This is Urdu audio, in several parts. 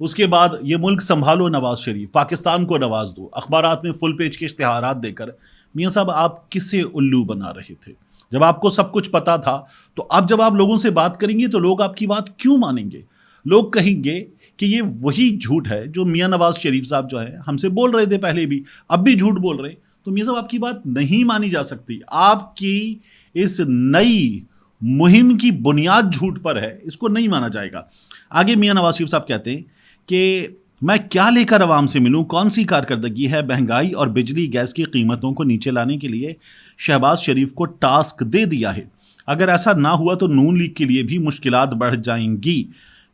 اس کے بعد یہ ملک سنبھالو نواز شریف، پاکستان کو نواز دو، اخبارات میں فل پیج کے اشتہارات دے کر. میاں صاحب آپ کسے الو بنا رہے تھے؟ جب آپ کو سب کچھ پتا تھا تو اب جب آپ لوگوں سے بات کریں گے تو لوگ آپ کی بات کیوں مانیں گے؟ لوگ کہیں گے کہ یہ وہی جھوٹ ہے جو میاں نواز شریف صاحب جو ہے ہم سے بول رہے تھے پہلے بھی، اب بھی جھوٹ بول رہے. تو میاں صاحب آپ کی بات نہیں مانی جا سکتی. آپ کی اس نئی مہم کی بنیاد جھوٹ پر ہے، اس کو نہیں مانا جائے گا. آگے میاں نواز شریف صاحب کہتے ہیں کہ میں کیا لے کر عوام سے ملوں، کون سی کارکردگی ہے؟ مہنگائی اور بجلی گیس کی قیمتوں کو نیچے لانے کے لیے شہباز شریف کو ٹاسک دے دیا ہے. اگر ایسا نہ ہوا تو نون لیگ کے لیے بھی مشکلات بڑھ جائیں گی.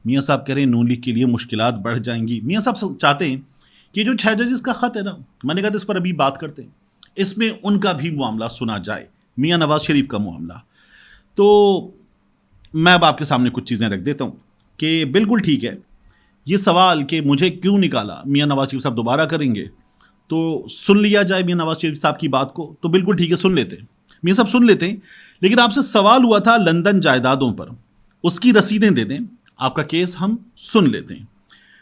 میاں صاحب کہہ رہے ہیں نون لیگ کے لیے مشکلات بڑھ جائیں گی. میاں صاحب چاہتے ہیں کہ جو 6 ججز کا خط ہے نا، میں نے کہا اس پر ابھی بات کرتے ہیں، اس میں ان کا بھی معاملہ سنا جائے، میاں نواز شریف کا معاملہ. تو میں اب آپ کے سامنے کچھ چیزیں رکھ دیتا ہوں کہ بالکل ٹھیک ہے یہ سوال کہ مجھے کیوں نکالا، میاں نواز شریف صاحب دوبارہ کریں گے تو سن لیا جائے میاں نواز شریف صاحب کی بات کو. تو بالکل ٹھیک ہے، سن لیتے ہیں میاں صاحب، سن لیتے ہیں. لیکن آپ سے سوال ہوا تھا لندن جائیدادوں پر، اس کی رسیدیں دے دیں، آپ کا کیس ہم سن لیتے ہیں.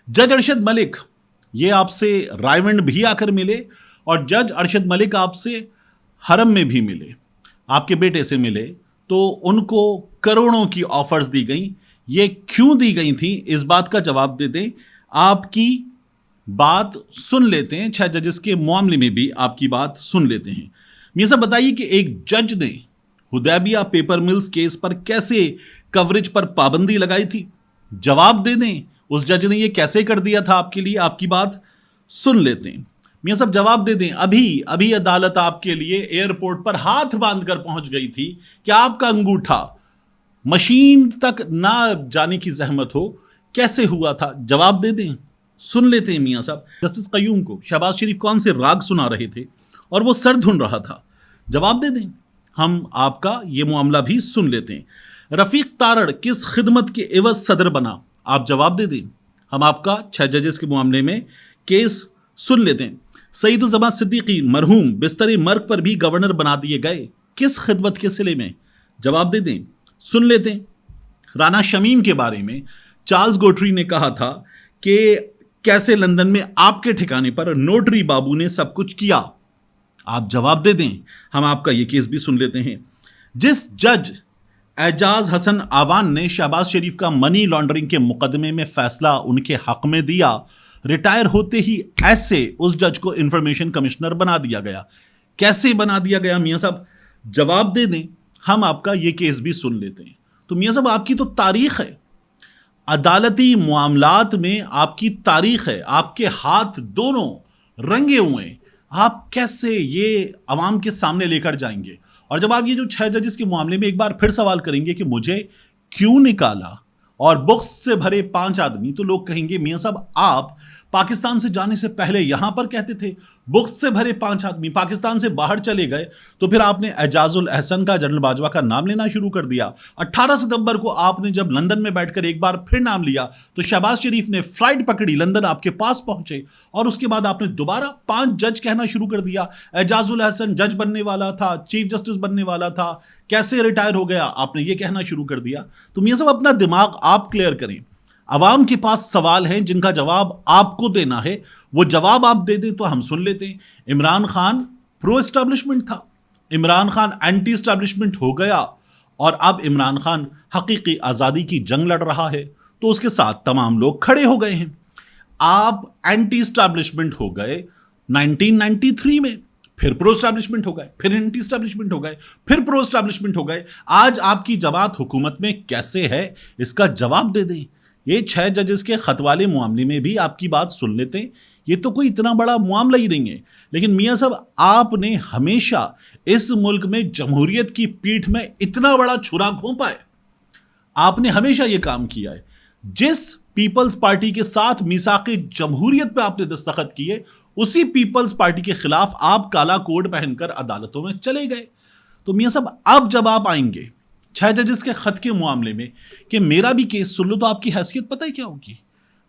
جج ارشد ملک یہ آپ سے رائے بھی آ کر ملے، اور جج ارشد ملک آپ سے حرم میں بھی ملے، آپ کے بیٹے سے ملے، تو ان کو کروڑوں کی آفرز دی گئیں. یہ کیوں دی گئی تھیں اس بات کا جواب دے دیں. آپ کی بات سن لیتے ہیں، 6 ججز کے معاملے میں بھی آپ کی بات سن لیتے ہیں. میاں صاحب بتائیے کہ ایک جج نے حدیبیہ پیپر ملز کیس پر کیسے کوریج پر پابندی لگائی تھی؟ جواب دے دیں اس جج نے یہ کیسے کر دیا تھا آپ کے لیے. آپ کی بات سن لیتے ہیں. میاں صاحب جواب دے دیں ابھی عدالت آپ کے لیے ایئرپورٹ پر ہاتھ باندھ کر پہنچ گئی تھی کہ آپ کا انگوٹھا مشین تک نہ جانے کی زحمت ہو. کیسے ہوا تھا؟ جواب دے دیں، سن لیتے ہیں میاں صاحب. جسٹس قیوم کو شہباز شریف کون سے راگ سنا رہے تھے اور وہ سر دھن رہا تھا؟ جواب دے دیں. ہم آپ کا یہ معاملہ بھی سن لیتے ہیں. رفیق تارڑ کس خدمت کے عوض صدر بنا؟ آپ جواب دے دیں. ہم آپ کا 6 ججز کے معاملے میں کیس سن لیتے ہیں. سعید الزمان صدیقی مرحوم بستر مرگ پر بھی گورنر بنا دیے گئے، کس خدمت کے صلے میں؟ جواب دے دیں، سن لیتے ہیں. رانا شمیم کے بارے میں چارلز گوٹری نے کہا تھا کہ کیسے لندن میں آپ کے ٹھکانے پر نوٹری بابو نے سب کچھ کیا؟ آپ جواب دے دیں. ہم آپ کا یہ کیس بھی سن لیتے ہیں. جس جج اعجاز حسن آوان نے شہباز شریف کا منی لانڈرنگ کے مقدمے میں فیصلہ ان کے حق میں دیا، ریٹائر ہوتے ہی ایسے اس جج کو انفارمیشن کمشنر بنا دیا گیا. کیسے بنا دیا گیا میاں صاحب؟ جواب دے دیں. ہم آپ کا یہ کیس بھی سن لیتے ہیں. تو میاں صاحب آپ کی تو تاریخ ہے، عدالتی معاملات میں آپ کی تاریخ ہے، آپ کے ہاتھ دونوں رنگے ہوئے ہیں. آپ کیسے یہ عوام کے سامنے لے کر جائیں گے؟ اور جب آپ یہ جو 6 ججز کے معاملے میں ایک بار پھر سوال کریں گے کہ مجھے کیوں نکالا اور بغض سے بھرے 5 آدمی، تو لوگ کہیں گے میاں صاحب آپ پاکستان سے جانے سے پہلے یہاں پر کہتے تھے بغض سے بھرے 5 آدمی، پاکستان سے باہر چلے گئے تو پھر آپ نے اعجاز الاحسن کا، جنرل باجوہ کا نام لینا شروع کر دیا. 18 ستمبر کو آپ نے جب لندن میں بیٹھ کر ایک بار پھر نام لیا تو شہباز شریف نے فلائٹ پکڑی، لندن آپ کے پاس پہنچے، اور اس کے بعد آپ نے دوبارہ 5 جج کہنا شروع کر دیا. اعجاز الاحسن جج بننے والا تھا، چیف جسٹس بننے والا تھا، کیسے ریٹائر ہو گیا؟ آپ نے یہ کہنا شروع کر دیا. تو میاں صاحب اپنا دماغ آپ کلیئر کریں. عوام کے پاس سوال ہیں جن کا جواب آپ کو دینا ہے، وہ جواب آپ دے دیں تو ہم سن لیتے ہیں. عمران خان پرو اسٹیبلشمنٹ تھا، عمران خان اینٹی اسٹیبلشمنٹ ہو گیا، اور اب عمران خان حقیقی آزادی کی جنگ لڑ رہا ہے تو اس کے ساتھ تمام لوگ کھڑے ہو گئے ہیں. آپ اینٹی اسٹیبلشمنٹ ہو گئے 1993 میں، پھر پرو اسٹیبلشمنٹ ہو گئے، پھر اینٹی اسٹیبلشمنٹ ہو گئے، پھر پرو اسٹیبلشمنٹ ہو گئے. آج آپ کی جماعت حکومت میں کیسے ہے؟ اس کا جواب دے دیں. یہ 6 ججز کے خط والے معاملے میں بھی آپ کی بات سن لیتے ہیں. یہ تو کوئی اتنا بڑا معاملہ ہی نہیں ہے، لیکن میاں صاحب آپ نے ہمیشہ اس ملک میں جمہوریت کی پیٹھ میں اتنا بڑا چھرا گھونپا ہے. آپ نے ہمیشہ یہ کام کیا ہے. جس پیپلز پارٹی کے ساتھ میثاق جمہوریت پہ آپ نے دستخط کیے، اسی پیپلز پارٹی کے خلاف آپ کالا کوٹ پہن کر عدالتوں میں چلے گئے. تو میاں صاحب اب جب آپ آئیں گے 6 ججز کے خط کے معاملے میں کہ میرا بھی کیس سن لو، تو آپ کی حیثیت پتہ ہے کیا ہوگی؟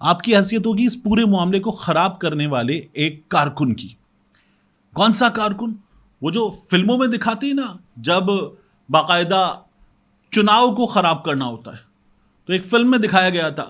آپ کی حیثیت ہوگی اس پورے معاملے کو خراب کرنے والے ایک کارکن کی. کون سا کارکن؟ وہ جو فلموں میں دکھاتے ہیں نا، جب باقاعدہ چناؤ کو خراب کرنا ہوتا ہے. تو ایک فلم میں دکھایا گیا تھا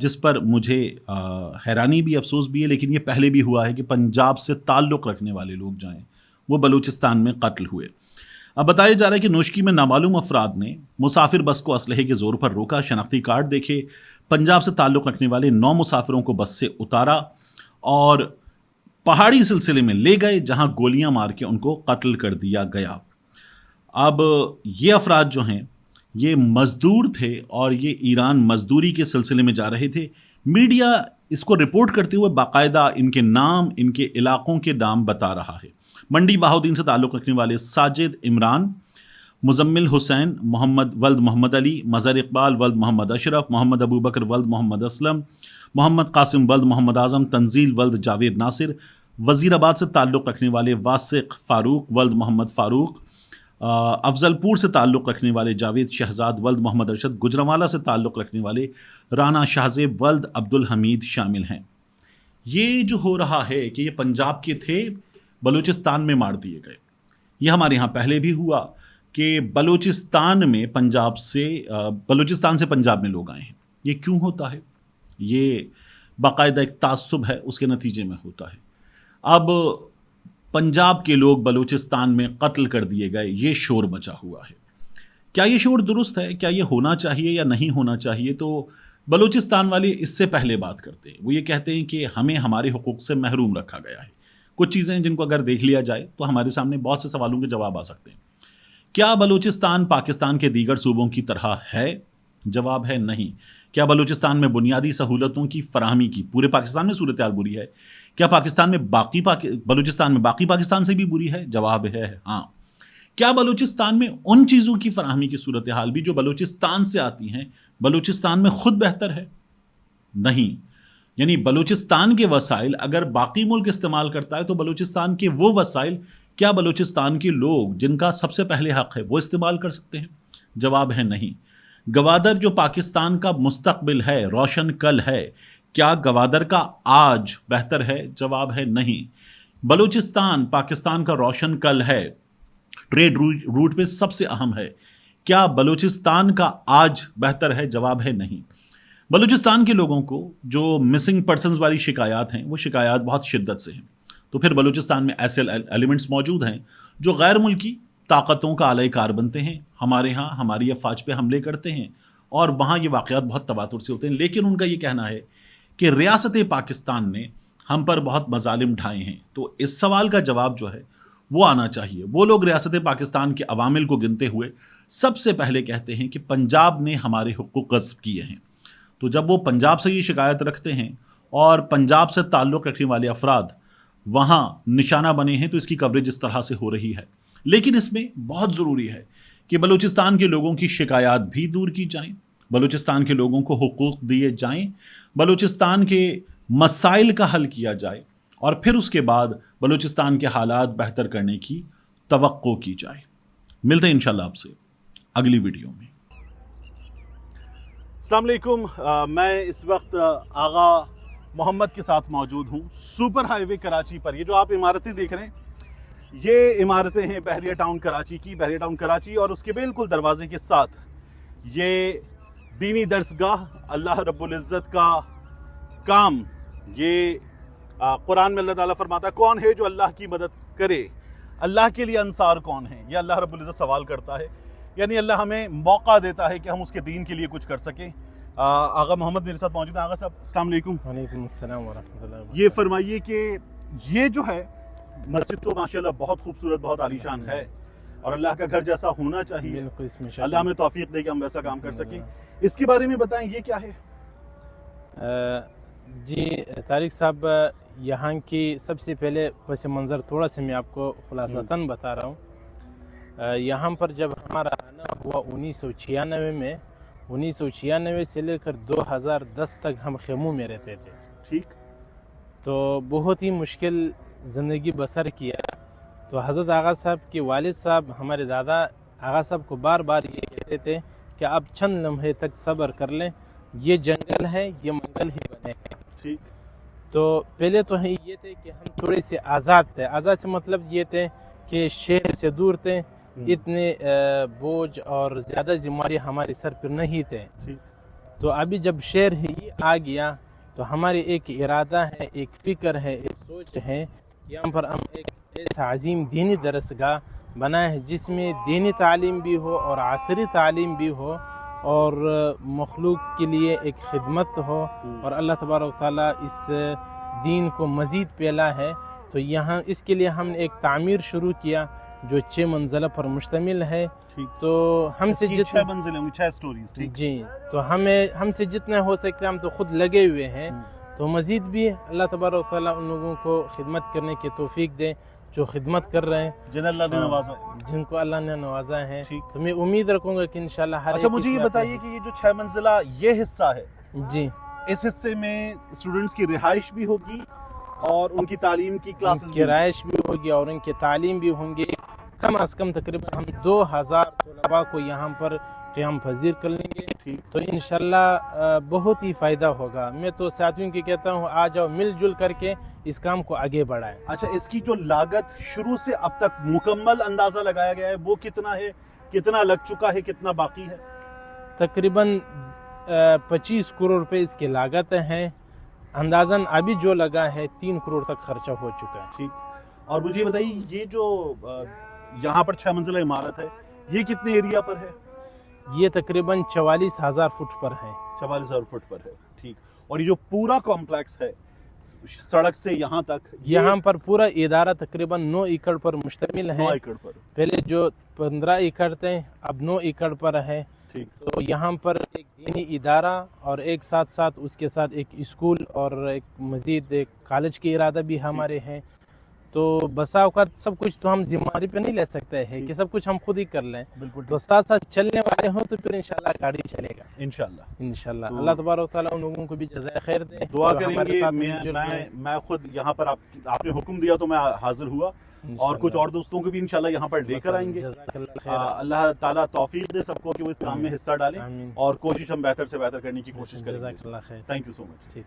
جس پر مجھے حیرانی بھی افسوس بھی ہے، لیکن یہ پہلے بھی ہوا ہے کہ پنجاب سے تعلق رکھنے والے لوگ جائیں وہ بلوچستان میں قتل ہوئے۔ اب بتایا جا رہا ہے کہ نوشکی میں نامعلوم افراد نے مسافر بس کو اسلحے کے زور پر روکا، شناختی کارڈ دیکھے، پنجاب سے تعلق رکھنے والے 9 مسافروں کو بس سے اتارا اور پہاڑی سلسلے میں لے گئے، جہاں گولیاں مار کے ان کو قتل کر دیا گیا۔ اب یہ افراد جو ہیں یہ مزدور تھے اور یہ ایران مزدوری کے سلسلے میں جا رہے تھے۔ میڈیا اس کو رپورٹ کرتے ہوئے باقاعدہ ان کے نام، ان کے علاقوں کے نام بتا رہا ہے۔ منڈی بہاؤدین سے تعلق رکھنے والے ساجد عمران، مزمل حسین، محمد ولد محمد علی، مظہر اقبال ولد محمد اشرف، محمد ابو بکر ولد محمد اسلم، محمد قاسم ولد محمد اعظم، تنزیل ولد جاوید ناصر، وزیر آباد سے تعلق رکھنے والے واسق فاروق ولد محمد فاروق، افضل پور سے تعلق رکھنے والے جاوید شہزاد ولد محمد ارشد، گجرانوالہ سے تعلق رکھنے والے رانا شاہزیب ولد عبدالحمید شامل ہیں۔ یہ جو ہو رہا ہے کہ یہ پنجاب کے تھے، بلوچستان میں مار دیے گئے۔ یہ ہمارے ہاں پہلے بھی ہوا کہ بلوچستان سے پنجاب میں لوگ آئے ہیں۔ یہ کیوں ہوتا ہے؟ یہ باقاعدہ ایک تعصب ہے، اس کے نتیجے میں ہوتا ہے۔ اب پنجاب کے لوگ بلوچستان میں قتل کر دیے گئے، یہ شور مچا ہوا ہے۔ کیا یہ شور درست ہے؟ کیا یہ ہونا چاہیے یا نہیں ہونا چاہیے؟ تو بلوچستان والے اس سے پہلے بات کرتے ہیں، وہ یہ کہتے ہیں کہ ہمیں ہمارے حقوق سے محروم رکھا گیا ہے۔ کچھ چیزیں ہیں جن کو اگر دیکھ لیا جائے تو ہمارے سامنے بہت سے سوالوں کے جواب آ سکتے ہیں۔ کیا بلوچستان پاکستان کے دیگر صوبوں کی طرح ہے؟ جواب ہے نہیں۔ کیا بلوچستان میں بنیادی سہولتوں کی فراہمی کی پورے پاکستان میں صورتحال بری ہے؟ کیا بلوچستان میں باقی پاکستان سے بھی بری ہے؟ جواب ہے ہاں۔ کیا بلوچستان میں ان چیزوں کی فراہمی کی صورتحال بھی جو بلوچستان سے آتی ہیں بلوچستان میں خود بہتر ہے؟ نہیں۔ یعنی بلوچستان کے وسائل اگر باقی ملک استعمال کرتا ہے تو بلوچستان کے وہ وسائل کیا بلوچستان کے لوگ جن کا سب سے پہلے حق ہے وہ استعمال کر سکتے ہیں؟ جواب ہے نہیں۔ گوادر جو پاکستان کا مستقبل ہے، روشن کل ہے، کیا گوادر کا آج بہتر ہے؟ جواب ہے نہیں۔ بلوچستان پاکستان کا روشن کل ہے، ٹریڈ روٹ پہ سب سے اہم ہے، کیا بلوچستان کا آج بہتر ہے؟ جواب ہے نہیں۔ بلوچستان کے لوگوں کو جو مسنگ پرسنز والی شکایات ہیں وہ شکایات بہت شدت سے ہیں، تو پھر بلوچستان میں ایسے ایلیمنٹس موجود ہیں جو غیر ملکی طاقتوں کا اعلی کار بنتے ہیں، ہمارے ہاں ہماری افواج پہ حملے کرتے ہیں اور وہاں یہ واقعات بہت تواتر سے ہوتے ہیں، لیکن ان کا یہ کہنا ہے کہ ریاست پاکستان نے ہم پر بہت مظالم ڈھائے ہیں۔ تو اس سوال کا جواب جو ہے وہ آنا چاہیے۔ وہ لوگ ریاست پاکستان کے عوامل کو گنتے ہوئے سب سے پہلے کہتے ہیں کہ پنجاب نے ہمارے حقوق غصب کیے ہیں۔ تو جب وہ پنجاب سے یہ شکایت رکھتے ہیں اور پنجاب سے تعلق رکھنے والے افراد وہاں نشانہ بنے ہیں تو اس کی کوریج اس طرح سے ہو رہی ہے۔ لیکن اس میں بہت ضروری ہے کہ بلوچستان کے لوگوں کی شکایات بھی دور کی جائیں، بلوچستان کے لوگوں کو حقوق دیے جائیں، بلوچستان کے مسائل کا حل کیا جائے اور پھر اس کے بعد بلوچستان کے حالات بہتر کرنے کی توقع کی جائے۔ ملتے ہیں انشاءاللہ آپ سے اگلی ویڈیو میں۔ السلام علیکم، میں اس وقت آغا محمد کے ساتھ موجود ہوں سپر ہائی وے کراچی پر۔ یہ جو آپ عمارتیں دیکھ رہے ہیں یہ عمارتیں ہیں بحریہ ٹاؤن کراچی کی، بحریہ ٹاؤن کراچی، اور اس کے بالکل دروازے کے ساتھ یہ دینی درسگاہ، اللہ رب العزت کا کام۔ یہ قرآن میں اللہ تعالیٰ فرماتا ہے کون ہے جو اللہ کی مدد کرے، اللہ کے لیے انصار کون ہیں، یہ اللہ رب العزت سوال کرتا ہے۔ یعنی اللہ ہمیں موقع دیتا ہے کہ ہم اس کے دین کے لیے کچھ کر سکیں۔ آغا محمد میرے ساتھ موجود ہیں۔ آغا صاحب السلام علیکم۔ وعلیکم السلام ورحمۃ اللہ وبرکاتہ۔ یہ فرمائیے کہ یہ جو ہے مسجد تو ماشاءاللہ بہت خوبصورت، بہت عالیشان ہے اور اللہ کا گھر جیسا ہونا چاہیے۔ بالکل، اس میں اللہ ہمیں توفیق دے کہ ہم ویسا کام کر سکیں۔ اس کے بارے میں بتائیں یہ کیا ہے؟ جی طارق صاحب، یہاں کی سب سے پہلے پس منظر تھوڑا سا میں آپ کو خلاصتاً بتا رہا ہوں۔ یہاں پر جب ہمارا آنا ہوا 1996 میں، 1996 سے لے کر 2010 تک ہم خیموں میں رہتے تھے۔ ٹھیک۔ تو بہت ہی مشکل زندگی بسر کیا۔ تو حضرت آغا صاحب کے والد صاحب ہمارے دادا آغا صاحب کو بار بار یہ کہتے تھے کہ آپ چند لمحے تک صبر کر لیں، یہ جنگل ہے، یہ منگل ہی بنے ہیں۔ ٹھیک۔ تو پہلے تو یہ تھے کہ ہم تھوڑے سے آزاد تھے۔ آزاد سے مطلب یہ تھے کہ شہر سے دور تھے، اتنے بوجھ اور زیادہ ذمہ داری ہمارے سر پر نہیں تھے۔ تو ابھی جب شہر ہی آ گیا تو ہماری ایک ارادہ ہے، ایک فکر ہے، ایک سوچ ہے کہ یہاں پر ہم ایک ایسا عظیم دینی درسگاہ بنائے ہیں جس میں دینی تعلیم بھی ہو اور عصری تعلیم بھی ہو اور مخلوق کے لیے ایک خدمت ہو، اور اللہ تبارک و تعالیٰ اس دین کو مزید پھیلا ہے. تو یہاں اس کے لیے ہم نے ایک تعمیر شروع کیا جو 6 منزلہ پر مشتمل ہے. تو ہم سے 6 منزلیں ہوں گی، 6 سٹوریز. ٹھیک جی، تو ہم سے جتنا ہو سکتا ہے ہم تو خود لگے ہوئے ہیں. تو مزید بھی اللہ تبارک و تعالیٰ ان لوگوں کو خدمت کرنے کی توفیق دے جو خدمت کر رہے ہیں، جن اللہ نے نوازا ہے، جن کو اللہ نے نوازا ہے. تو میں امید رکھوں گا کہ انشاءاللہ ہر اچھا مجھے یہ بتائیے کہ یہ جو 6 منزلہ یہ حصہ ہے، جی، اس حصے میں اسٹوڈنٹس کی رہائش بھی ہوگی اور ان کی تعلیم کی کلاسز کی رہائش بھی ہوگی اور ان کی تعلیم بھی ہوں گی. کم از کم تقریباً ہم 2000 طلباء کو یہاں پر قیام پذیر کر لیں گے. تو انشاءاللہ بہت ہی فائدہ ہوگا. میں تو ساتھیوں کی کہتا ہوں آ جاؤ مل جل کر کے اس کام کو آگے بڑھائیں. اچھا اس کی جو لاگت شروع سے اب تک مکمل اندازہ لگایا گیا ہے وہ کتنا ہے، کتنا لگ چکا ہے، کتنا باقی ہے؟ تقریباً 25 کروڑ روپے اس کی لاگت ہے. اندازاً ابھی جو لگا ہے 3 کروڑ تک خرچہ ہو چکا ہے. ٹھیک. اور مجھے بتائیے یہ جو یہاں پر 6 منزلہ عمارت ہے یہ کتنے ایریا پر ہے؟ یہ تقریباً 44,000 فٹ پر ہے. 44,000 فٹ پر ہے. ٹھیک. اور یہ جو پورا کمپلیکس ہے سڑک سے یہاں تک، یہاں پر پورا ادارہ تقریباً 9 ایکڑ پر مشتمل ہے. 9 ایکڑ پر. پہلے جو 15 ایکڑ تھے اب 9 ایکڑ پر ہے. ٹھیک. تو یہاں پر ایک دینی ادارہ اور ایک ساتھ اس کے ساتھ ایک اسکول اور ایک مزید ایک کالج کی ارادہ بھی ہمارے ہیں. تو بسا اوقات سب کچھ تو ہم ذمہ داری پہ نہیں لے سکتے ہیں کہ سب کچھ ہم خود ہی کر لیں. بالکل. تو ساتھ چلنے والے ہوں تو پھر انشاءاللہ گاڑی چلے گا انشاءاللہ. اللہ تبارک و تعالیٰ ان لوگوں کو بھی جزائے خیر دے. دعا کریں گے. میں خود یہاں پر آپ نے حکم دیا تو میں حاضر ہوا اور کچھ اور دوستوں کو بھی انشاءاللہ یہاں پر لے کر آئیں گے. اللہ تعالیٰ توفیق دے سب کو کہ وہ اس کام میں حصہ ڈالیں اور کوشش ہم بہتر سے بہتر کرنے کی کوشش کریں گے. Thank you so much.